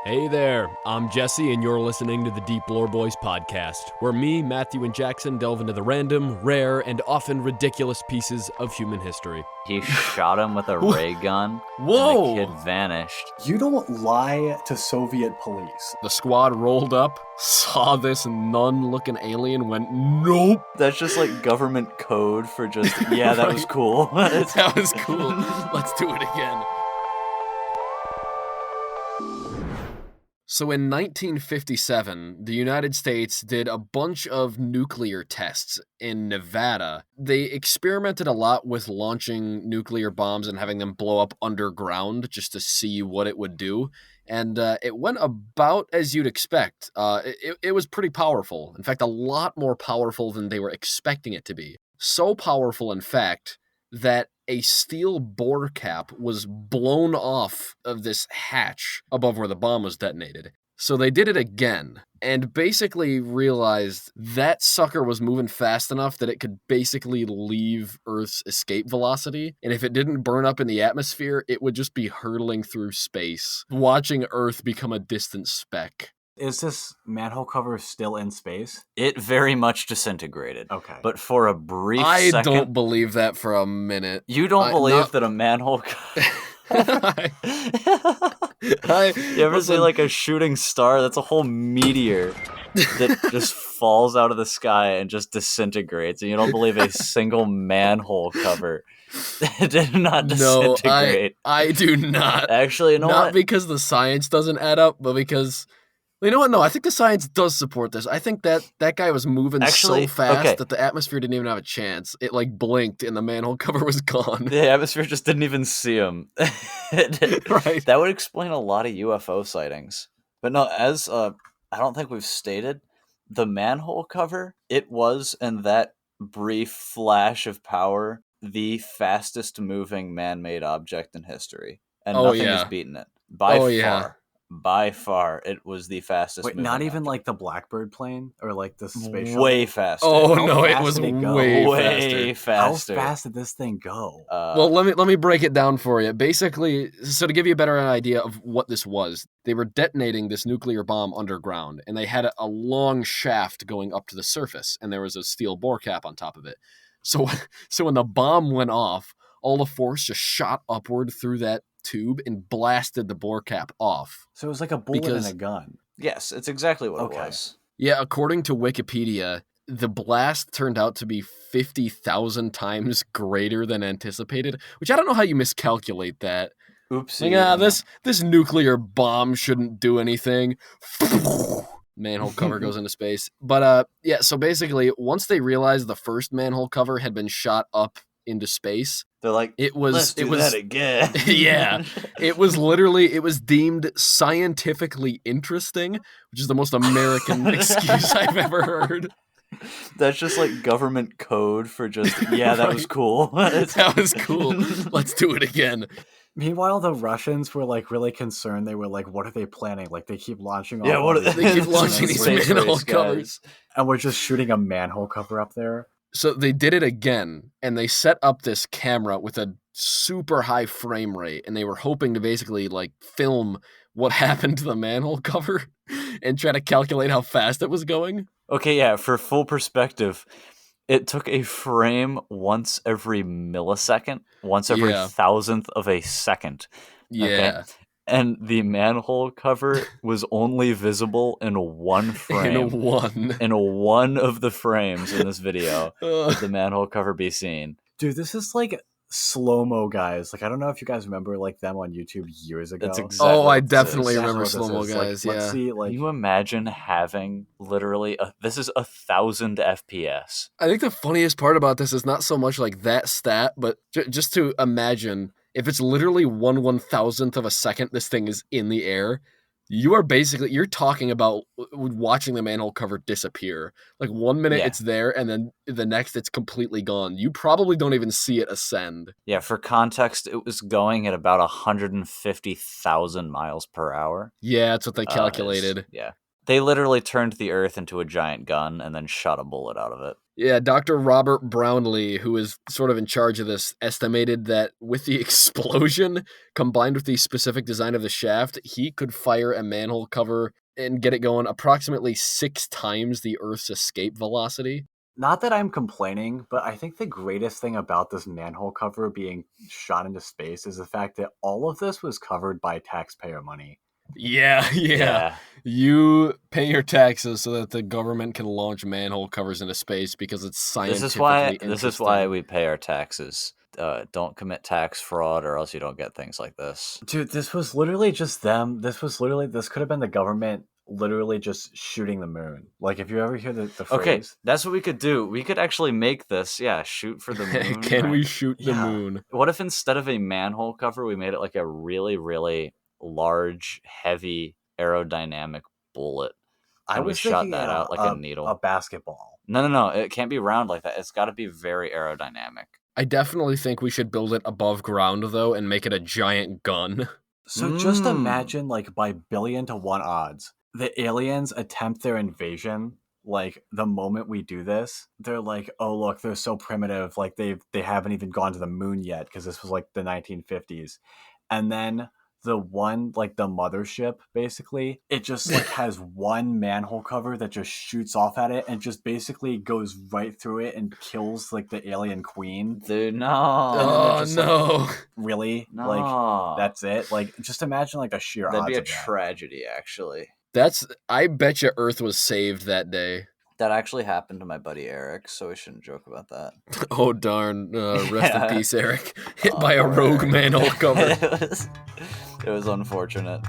Hey there, I'm Jesse, and you're listening to the Deep Lore Boys podcast, where me, Matthew, and Jackson delve into the random, rare, and often ridiculous pieces of human history. He shot him with a ray gun, Whoa! and the kid vanished. You don't lie to Soviet police. The squad rolled up, saw this nun-looking alien, went, nope! That's just like government code for just, yeah, that was cool. That was cool. Let's do it again. So in 1957, the United States did a bunch of nuclear tests in Nevada. They experimented a lot with launching nuclear bombs and having them blow up underground just to see what it would do. And it went about as you'd expect. It was pretty powerful. In fact, a lot more powerful than they were expecting it to be. So powerful, in fact, that a steel bore cap was blown off of this hatch above where the bomb was detonated. So they did it again and basically realized that sucker was moving fast enough that it could basically leave Earth's escape velocity. And if it didn't burn up in the atmosphere, it would just be hurtling through space, watching Earth become a distant speck. Is this manhole cover still in space? It very much disintegrated. Okay. But for a brief I second... don't believe that for a minute. You don't believe that a manhole cover... You ever see like a shooting star? That's a whole meteor that just falls out of the sky and just disintegrates. And you don't believe a single manhole cover did not disintegrate. No, I do not. Actually, you know not what? Because the science doesn't add up, but because... You know what? No, I think the science does support this. I think that guy was moving so fast that the atmosphere didn't even have a chance. It like blinked and the manhole cover was gone. The atmosphere just didn't even see him. Right. That would explain a lot of UFO sightings. But no, as I don't think we've stated, the manhole cover, it was in that brief flash of power the fastest moving man-made object in history. And nothing has beaten it. By far. Yeah. By far, it was the fastest. Wait, not even like the Blackbird plane or like the space shuttle? Way faster. Oh How no, it fast was did it go? way faster. How fast did this thing go? Well, let me break it down for you. Basically, so to give you a better idea of what this was, they were detonating this nuclear bomb underground, and they had a long shaft going up to the surface, and there was a steel bore cap on top of it. So when the bomb went off, all the force just shot upward through that tube and blasted the bore cap off. So it was like a bullet in a gun. Yes, it's exactly what it was. Yeah, according to Wikipedia, the blast turned out to be 50,000 times greater than anticipated, which I don't know how you miscalculate that. Oopsie. Like, this nuclear bomb shouldn't do anything. Manhole cover goes into space. But yeah, so basically, once they realized the first manhole cover had been shot up into space, they're like, let's do that again. Yeah, it was deemed scientifically interesting, which is the most American excuse I've ever heard. That's just like government code for just, yeah, that was cool. That was cool. Let's do it again. Meanwhile, the Russians were like really concerned. They were like, what are they planning? Like they keep launching all they keep launching these manhole covers. And we're just shooting a manhole cover up there. So they did it again, and they set up this camera with a super high frame rate, and they were hoping to basically like film what happened to the manhole cover and try to calculate how fast it was going. Okay, yeah, for full perspective, it took a frame once every millisecond, once every thousandth of a second. Yeah. Okay? And the manhole cover was only visible in one frame. In one of the frames in this video did the manhole cover be seen. Dude, this is like slow-mo guys. Like, I don't know if you guys remember like them on YouTube years ago. That's exactly I definitely remember slow-mo guys. Like, let's see, like, can you imagine having literally this is 1,000 FPS. I think the funniest part about this is not so much like that stat, but just to imagine if it's literally 1/1000th of a second this thing is in the air, you're talking about watching the manhole cover disappear. Like 1 minute it's there, and then the next it's completely gone. You probably don't even see it ascend. Yeah, for context, it was going at about 150,000 miles per hour. Yeah, that's what they calculated. Yeah. They literally turned the Earth into a giant gun and then shot a bullet out of it. Yeah, Dr. Robert Brownlee, who is sort of in charge of this, estimated that with the explosion combined with the specific design of the shaft, he could fire a manhole cover and get it going approximately 6 times the Earth's escape velocity. Not that I'm complaining, but I think the greatest thing about this manhole cover being shot into space is the fact that all of this was covered by taxpayer money. Yeah. You pay your taxes so that the government can launch manhole covers into space because it's scientifically This is why we pay our taxes. Don't commit tax fraud or else you don't get things like this. Dude, this was literally just them. This could have been the government literally just shooting the moon. Like, if you ever hear the phrase. Okay, that's what we could do. We could actually make this, shoot for the moon. Can we shoot the moon? What if instead of a manhole cover, we made it like a really, really large, heavy, aerodynamic bullet? I was shot thinking that out like a needle. A basketball. No. It can't be round like that. It's got to be very aerodynamic. I definitely think we should build it above ground, though, and make it a giant gun. So just imagine, like, by 1,000,000,000 to 1 odds, the aliens attempt their invasion. Like, the moment we do this, they're like, oh, look, they're so primitive. Like, they haven't even gone to the moon yet because this was, like, the 1950s. And then the one, like, the mothership, basically, it just, like, has one manhole cover that just shoots off at it and just basically goes right through it and kills, like, the alien queen. Dude, no. Oh, no. Like, really? No. Like, that's it? Like, just imagine, like, a sheer That'd odds be a of that. tragedy, actually. I bet you Earth was saved that day. That actually happened to my buddy Eric, so we shouldn't joke about that. Oh, darn. Rest in peace, Eric. Hit by a rogue manhole cover. It was unfortunate.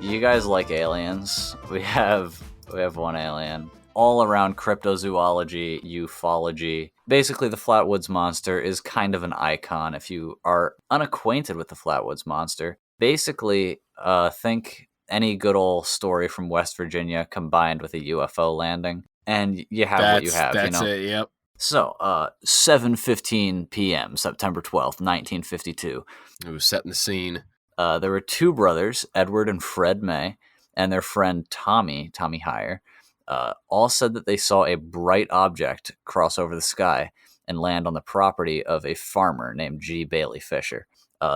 You guys like aliens? We have one alien. All around cryptozoology, ufology. Basically, the Flatwoods Monster is kind of an icon if you are unacquainted with the Flatwoods Monster. Basically, think any good old story from West Virginia combined with a UFO landing, and you have what you have. That's it, yep. So, 7:15 p.m., September 12th, 1952. It was setting the scene. There were 2 brothers, Edward and Fred May, and their friend Tommy Heyer, all said that they saw a bright object cross over the sky and land on the property of a farmer named G. Bailey Fisher.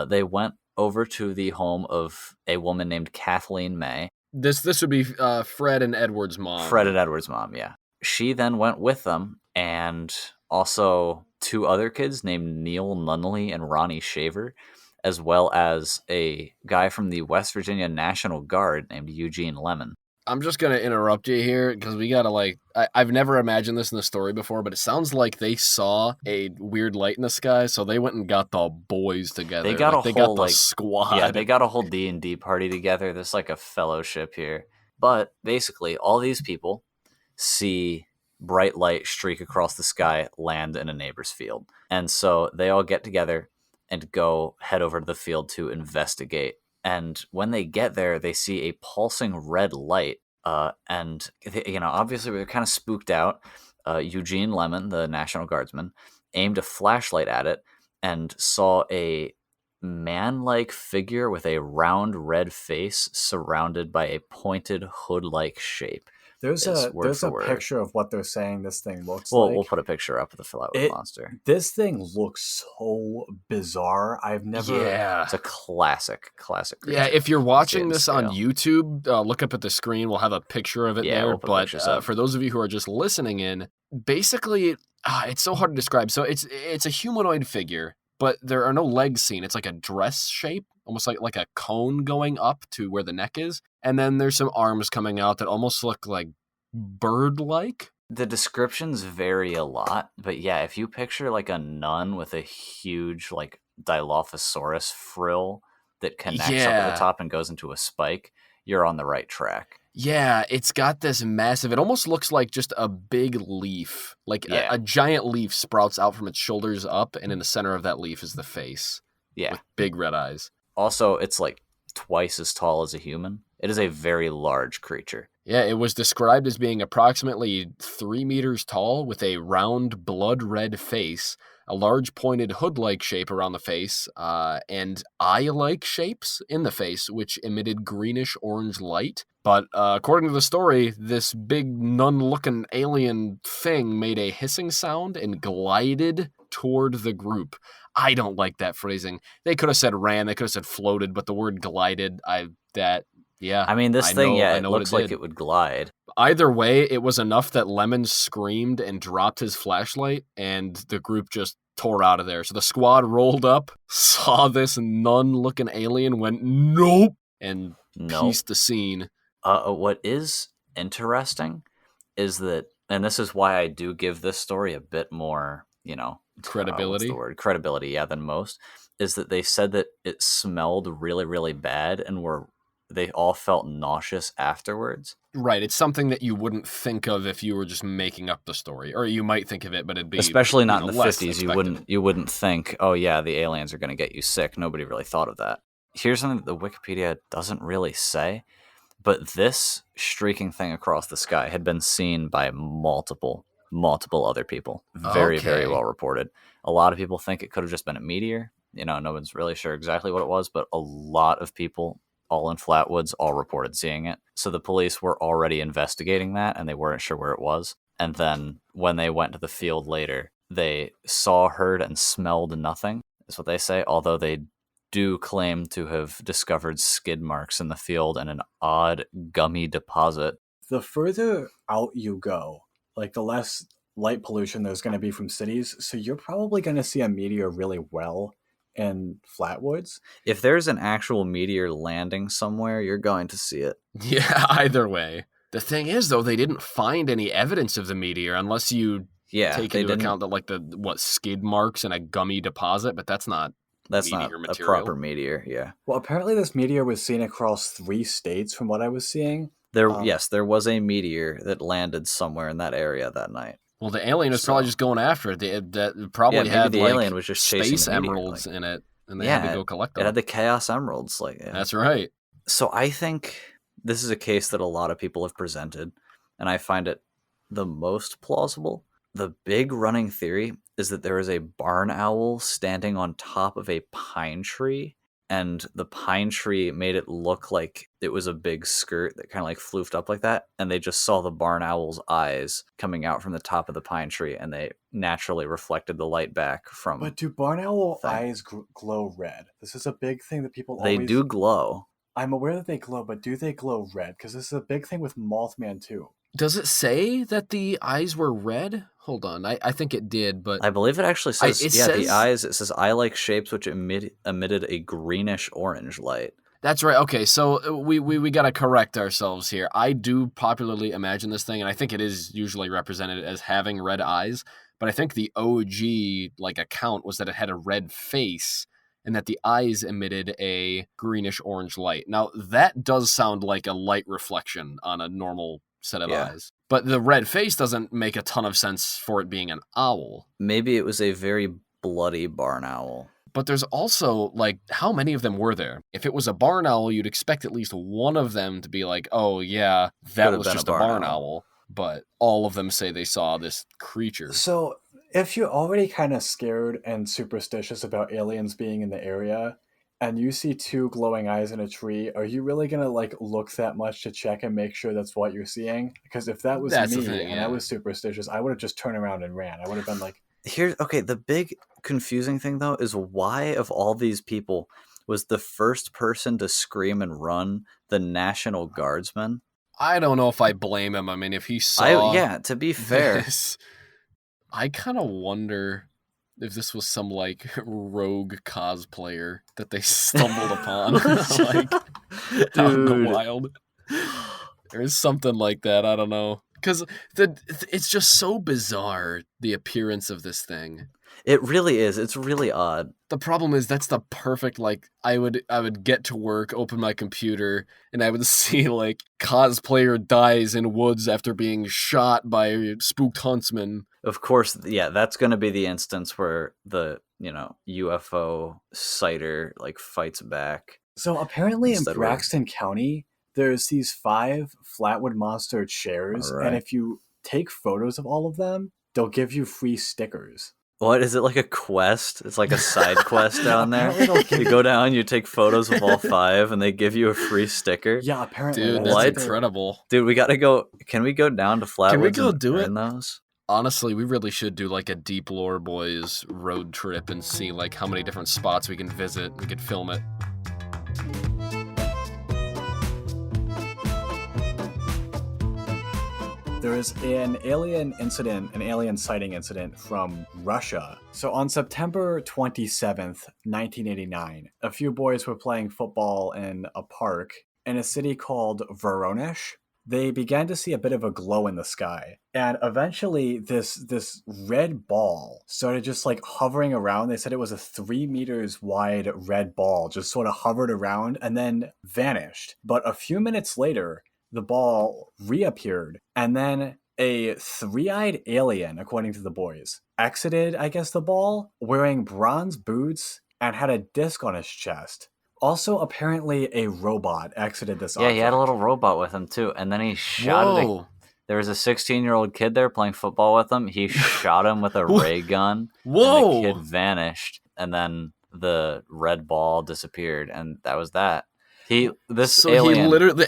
They went over to the home of a woman named Kathleen May. This would be Fred and Edward's mom. Fred and Edward's mom, yeah. She then went with them, and also 2 other kids named Neil Nunley and Ronnie Shaver, as well as a guy from the West Virginia National Guard named Eugene Lemon. I'm just going to interrupt you here because we got to I've never imagined this in the story before, but it sounds like they saw a weird light in the sky, so they went and got the boys together. They got got the squad. Yeah, they got a whole D&D party together. There's like a fellowship here. But basically, all these people see bright light streak across the sky, land in a neighbor's field. And so they all get together and head over to the field to investigate. And when they get there, they see a pulsing red light. And obviously they're kind of spooked out. Eugene Lemon, the National Guardsman, aimed a flashlight at it and saw a man-like figure with a round red face surrounded by a pointed hood-like shape. There's a picture of what they're saying this thing looks like. We'll put a picture up of the Flatwoods Monster. This thing looks so bizarre. I've never... Yeah. It's a classic creature. Yeah, if you're watching this on YouTube, look up at the screen. We'll have a picture of it there. We'll but for those of you who are just listening in, basically, it's so hard to describe. So it's a humanoid figure, but there are no legs seen. It's like a dress shape, almost like a cone going up to where the neck is. And then there's some arms coming out that almost look like bird-like. The descriptions vary a lot, but yeah, if you picture like a nun with a huge like Dilophosaurus frill that connects up at the top and goes into a spike, you're on the right track. Yeah, it's got this massive, it almost looks like just a big leaf. Like a giant leaf sprouts out from its shoulders up, and in the center of that leaf is the face. Yeah. With big red eyes. Also, it's like twice as tall as a human. It is a very large creature. Yeah, it was described as being approximately 3 meters tall with a round blood red face, a large pointed hood-like shape around the face, and eye-like shapes in the face, which emitted greenish-orange light. But according to the story, this big nun-looking alien thing made a hissing sound and glided toward the group. I don't like that phrasing. They could have said ran, they could have said floated, but the word glided, yeah. I mean, this I thing, know, yeah, I it know what looks it like did. it would glide. Either way, it was enough that Lemon screamed and dropped his flashlight, and the group just tore out of there. So the squad rolled up, saw this nun-looking alien, went, nope, and Nope. pieced the scene. What is interesting is that, and this is why I do give this story a bit more, Credibility. What's the word? Credibility, yeah, than most, is that they said that it smelled really, really bad, and they all felt nauseous afterwards. Right, it's something that you wouldn't think of if you were just making up the story, or you might think of it, but it'd be especially not in the less 50s. expected. You wouldn't think, oh yeah, the aliens are going to get you sick. Nobody really thought of that. Here's something that the Wikipedia doesn't really say, but this streaking thing across the sky had been seen by multiple other people. Very, very well reported. A lot of people think it could have just been a meteor. No one's really sure exactly what it was, but a lot of people, all in Flatwoods, all reported seeing it. So the police were already investigating that, and they weren't sure where it was. And then when they went to the field later, they saw, heard, and smelled nothing, is what they say, although they do claim to have discovered skid marks in the field and an odd gummy deposit. The further out you go, like the less light pollution there's going to be from cities, so you're probably going to see a meteor really well in Flatwoods. If there's an actual meteor landing somewhere, you're going to see it. Yeah, either way. The thing is, though, they didn't find any evidence of the meteor unless you take into account that, like, skid marks and a gummy deposit, but that's not not material. A proper meteor, yeah. Well, apparently this meteor was seen across 3 states from what I was seeing. Yes, there was a meteor that landed somewhere in that area that night. Well, the alien was probably just going after it. That probably had, the alien was just chasing space the meteor, emeralds in it, and they had to go collect them. It had the Chaos Emeralds. That's right. So I think this is a case that a lot of people have presented, and I find it the most plausible. The big running theory is that there is a barn owl standing on top of a pine tree, and the pine tree made it look like it was a big skirt that kind of like floofed up like that, and they just saw the barn owl's eyes coming out from the top of the pine tree, and they naturally reflected the light back from. But do barn owl eyes glow red? This is a big thing that people They do glow. I'm aware that they glow, but do they glow red? Because this is a big thing with Mothman too. Does it say that the eyes were red? Hold on, I think it did, but I believe it actually says, the eyes, it says eye-like shapes which emitted a greenish-orange light. That's right. Okay, so we got to correct ourselves here. I do popularly imagine this thing, and I think it is usually represented as having red eyes, but I think the OG account was that it had a red face and that the eyes emitted a greenish-orange light. Now, that does sound like a light reflection on a normal set of eyes. But the red face doesn't make a ton of sense for it being an owl. Maybe it was a very bloody barn owl. But there's also, how many of them were there? If it was a barn owl, you'd expect at least one of them to be like, oh, yeah, that was just a barn owl. But all of them say they saw this creature. So if you're already kind of scared and superstitious about aliens being in the area, and you see 2 glowing eyes in a tree, are you really going to look that much to check and make sure that's what you're seeing? Because if that was me and I was superstitious, I would have just turned around and ran. I would have been like... The big confusing thing though is why of all these people was the first person to scream and run the National Guardsman? I don't know if I blame him. I mean, if he saw... to be fair... I kind of wonder if this was some rogue cosplayer that they stumbled upon out in the wild. There's something like that. I don't know. Because it's just so bizarre, the appearance of this thing. It really is. It's really odd. The problem is that's the perfect, I would get to work, open my computer, and I would see, cosplayer dies in woods after being shot by spooked huntsmen. Of course, yeah, that's going to be the instance where the, UFO sighter, fights back. So apparently in Braxton County, there's these 5 Flatwood Monster chairs, and if you take photos of all of them, they'll give you free stickers. What is it, like a quest? It's like a side quest down there. Apparently they'll You go down, you take photos of all 5, and they give you a free sticker. Yeah, apparently. Dude, that's that's like incredible. Dude, we gotta go. Can we go down to Flatwoods Can we go and do earn it? those? Honestly, we really should do like a Deep Lore Boys road trip and see like how many different spots we can visit. We could film it. There is an alien sighting incident from Russia. So on September 27th, 1989, a few boys were playing football in a park in a city called Voronezh. They began to see a bit of a glow in the sky. And eventually this red ball started just like hovering around. They said it was a 3 meters wide red ball, just sort of hovered around and then vanished. But a few minutes later, the ball reappeared, and then a 3-eyed alien, according to the boys, exited, I guess, the ball, wearing bronze boots and had a disc on his chest. Also, apparently, a robot exited this Yeah, object. he had a little robot with him, too. And then he shot it. There was a 16-year-old kid there playing football with him. He shot him with a ray gun. Whoa! And the kid vanished. And then the red ball disappeared. And that was that. The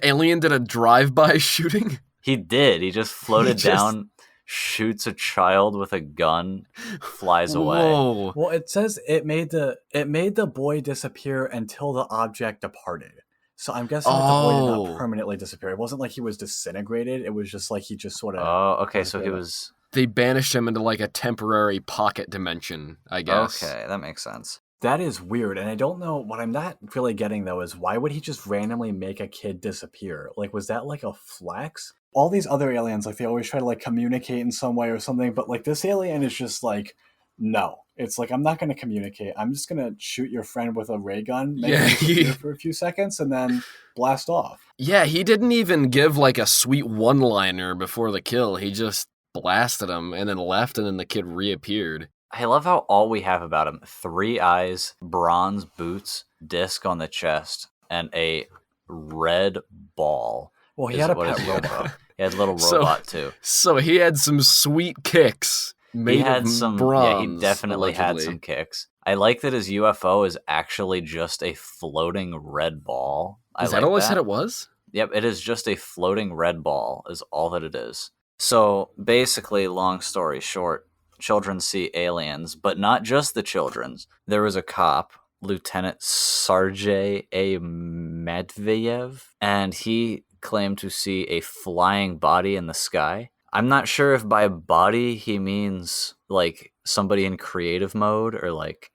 alien did a drive-by shooting? He did. He just floated down, shoots a child with a gun, flies away. Whoa. Well, it says it made the boy disappear until the object departed. So I'm guessing that the boy did not permanently disappear. It wasn't like he was disintegrated. It was just like he just sort of... Oh, okay, so he was... They banished him into like a temporary pocket dimension, I guess. Okay, that makes sense. That is weird, and I don't know, what I'm not really getting, though, is why would he just randomly make a kid disappear? Like, was that, like, a flex? All these other aliens, like, they always try to, like, communicate in some way or something, but, like, this alien is just, like, no. It's like, I'm not going to communicate. I'm just going to shoot your friend with a ray gun, make him disappear for a few seconds, and then blast off. Yeah, he didn't even give, like, a sweet one-liner before the kill. He just blasted him and then left, and then the kid reappeared. I love how all we have about him, 3 eyes, bronze boots, disc on the chest, and a red ball. Well, he had a pet robot. He had a little robot, too. So he had some sweet kicks made of bronze. Yeah, he definitely had some kicks. I like that his UFO is actually just a floating red ball. Is that all I said it was? Yep, it is just a floating red ball is all that it is. So basically, long story short, children see aliens, but not just the children's. There was a cop, Lieutenant Sergei A. Matveyev, and he claimed to see a flying body in the sky. I'm not sure if by body he means like somebody in creative mode or like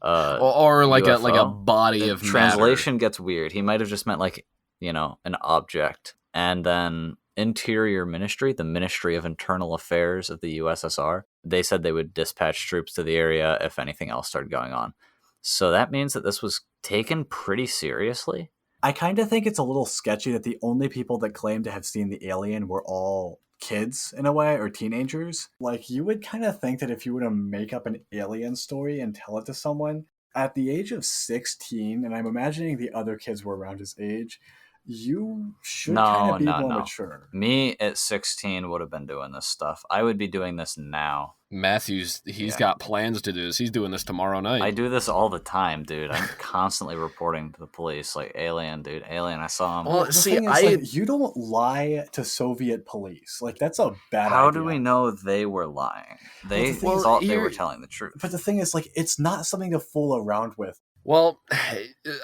or like UFO. a body of translation matter. Gets weird. He might have just meant like, an object. And then Interior Ministry, the Ministry of Internal Affairs of the USSR, they said they would dispatch troops to the area if anything else started going on. So that means that this was taken pretty seriously. I kind of think it's a little sketchy that the only people that claim to have seen the alien were all kids in a way, or teenagers. Like, you would kind of think that if you were to make up an alien story and tell it to someone at the age of 16, and I'm imagining the other kids were around his age, you should kind of be more mature. Me at 16 would have been doing this stuff. I would be doing this now. Matthews, he's got plans to do this. He's doing this tomorrow night. I do this all the time, dude. I'm constantly reporting to the police, like, alien, dude, alien, I saw him. Well, see, like, you don't lie to Soviet police. Like, that's a bad idea. How do we know they were lying? They thought they were telling the truth. But the thing is, like, it's not something to fool around with. Well,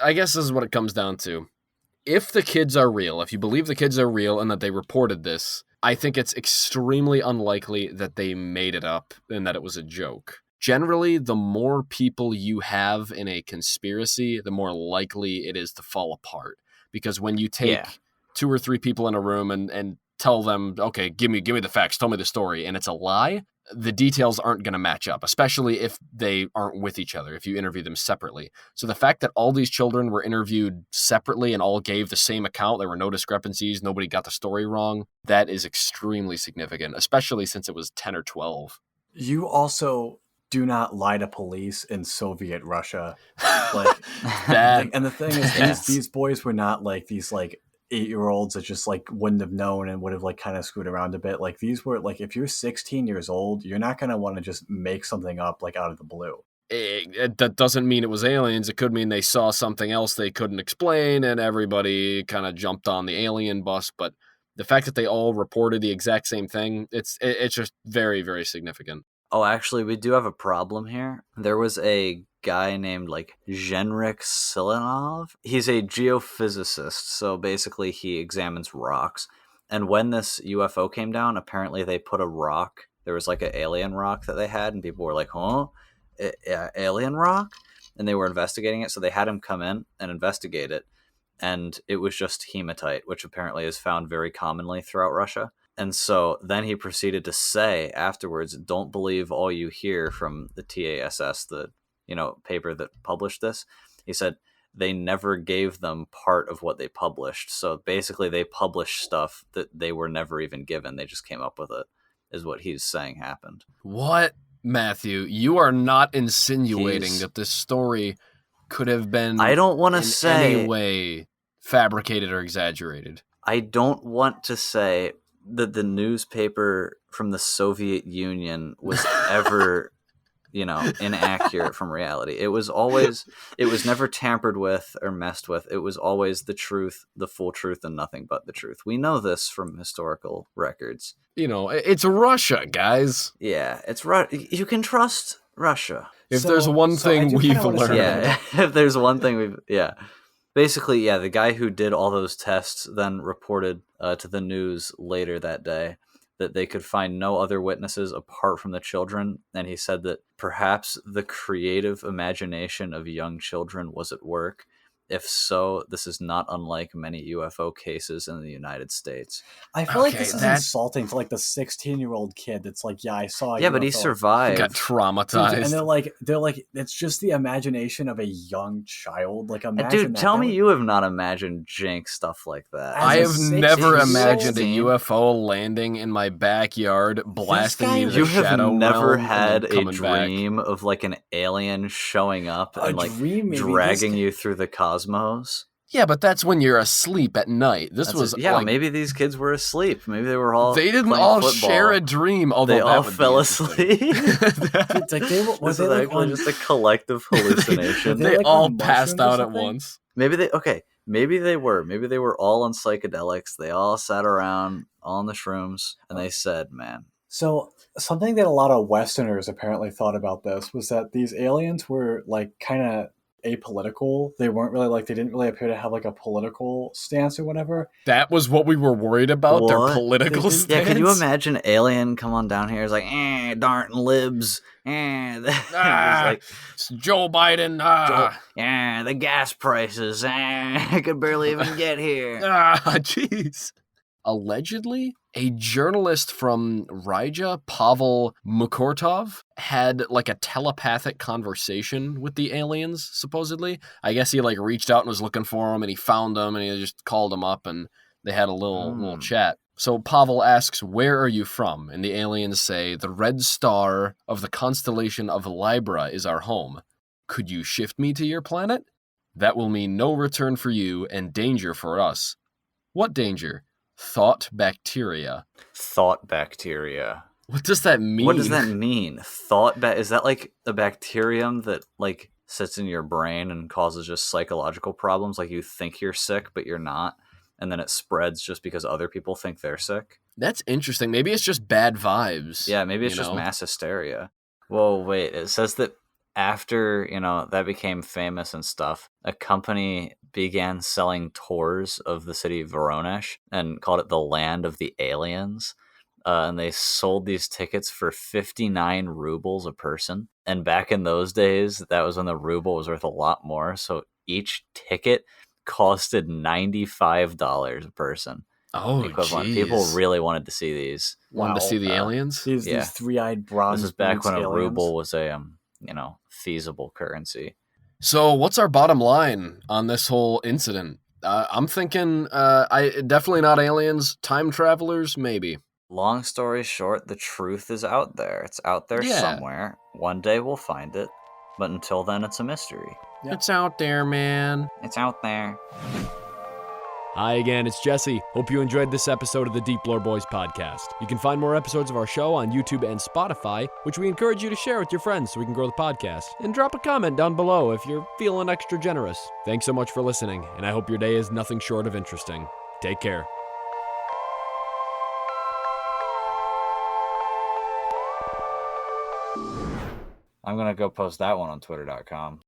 I guess this is what it comes down to. If the kids are real, if you believe the kids are real and that they reported this, I think it's extremely unlikely that they made it up and that it was a joke. Generally, the more people you have in a conspiracy, the more likely it is to fall apart. Because when you take 2 or 3 people in a room and tell them, okay, give me the facts, tell me the story, and it's a lie, the details aren't going to match up, especially if they aren't with each other, if you interview them separately. So the fact that all these children were interviewed separately and all gave the same account, there were no discrepancies, nobody got the story wrong, that is extremely significant, especially since it was 10 or 12. You also do not lie to police in Soviet Russia. Like, and the thing is, these boys were not like these like 8-year-olds that just like wouldn't have known and would have like kind of screwed around a bit. Like these were like, if you're 16 years old, you're not going to want to just make something up like out of the blue. That doesn't mean it was aliens. It could mean they saw something else they couldn't explain, and everybody kind of jumped on the alien bus. But the fact that they all reported the exact same thing, it's just very, very significant. Oh, actually, we do have a problem here. There was a guy named like Zhenrik Silanov. He's a geophysicist, so basically he examines rocks. And when this UFO came down, apparently they put a rock. There was like an alien rock that they had, and people were like, "Huh, alien rock?" And they were investigating it, so they had him come in and investigate it. And it was just hematite, which apparently is found very commonly throughout Russia. And so then he proceeded to say afterwards, "Don't believe all you hear from the TASS, the paper that published this." He said they never gave them part of what they published. So basically they published stuff that they were never even given. They just came up with it, is what he's saying happened. What? Matthew, you are not insinuating that this story could have been I don't want to say any way fabricated or exaggerated. I don't want to say that the newspaper from the Soviet Union was ever, inaccurate from reality. It was never tampered with or messed with. It was always the truth, the full truth, and nothing but the truth. We know this from historical records. It's Russia, guys. Yeah, you can trust Russia. If there's one thing we've learned. Yeah, if there's one thing Basically, the guy who did all those tests then reported to the news later that day that they could find no other witnesses apart from the children, and he said that perhaps the creative imagination of young children was at work. If so, this is not unlike many UFO cases in the United States. I feel like this is insulting to like the 16-year-old kid that's like, I saw a UFO. But he survived. He got traumatized. And they're like, it's just the imagination of a young child. Like, imagine Dude, tell me you have not imagined jank stuff like that. I have never imagined a UFO landing in my backyard, blasting me to the shadow realm. You have never had a dream of like an alien showing up and like dragging you through the cosmos? Yeah, but that's when you're asleep at night. Maybe these kids were asleep. Maybe they were all. They didn't all share a dream. Although they all fell asleep. It's like was actually just a collective hallucination. They all passed out at once. Maybe they were. Maybe they were all on psychedelics. They all sat around on the shrooms, and they said, "Man." So something that a lot of Westerners apparently thought about this was that these aliens were like kind of apolitical. They weren't really they didn't really appear to have like a political stance or whatever. That was what we were worried about. Their political stance. Yeah, can you imagine alien come on down here? It's like, darn libs. It's Joe Biden. The gas prices. I could barely even get here. Jeez. Allegedly, a journalist from Ryja, Pavel Mukortov, had like a telepathic conversation with the aliens, supposedly. I guess he reached out and was looking for them, and he found them, and he just called them up, and they had a little chat. So Pavel asks, "Where are you from?" And the aliens say, "The red star of the constellation of Libra is our home. Could you shift me to your planet? That will mean no return for you and danger for us." What danger? Thought bacteria. Thought bacteria. What does that mean? What does that mean? Is that like a bacterium that sits in your brain and causes just psychological problems? Like you think you're sick, but you're not. And then it spreads just because other people think they're sick? That's interesting. Maybe it's just bad vibes. Yeah, maybe it's just mass hysteria. Whoa, wait. It says that after, that became famous and stuff, a company began selling tours of the city of Voronezh and called it the Land of the Aliens. And they sold these tickets for 59 rubles a person. And back in those days, that was when the ruble was worth a lot more. So each ticket costed $95 a person. Oh, equivalent. Geez. People really wanted to see these. Wanted to see the aliens? These three-eyed bronze. This is back when a aliens. ruble was a feasible currency. So what's our bottom line on this whole incident? I'm thinking definitely not aliens, time travelers, maybe. Long story short, the truth is out there. It's out there somewhere. One day we'll find it, but until then, it's a mystery. Yep. It's out there, man. It's out there. Hi again, it's Jesse. Hope you enjoyed this episode of the Deep Lore Boys podcast. You can find more episodes of our show on YouTube and Spotify, which we encourage you to share with your friends so we can grow the podcast. And drop a comment down below if you're feeling extra generous. Thanks so much for listening, and I hope your day is nothing short of interesting. Take care. I'm going to go post that one on twitter.com.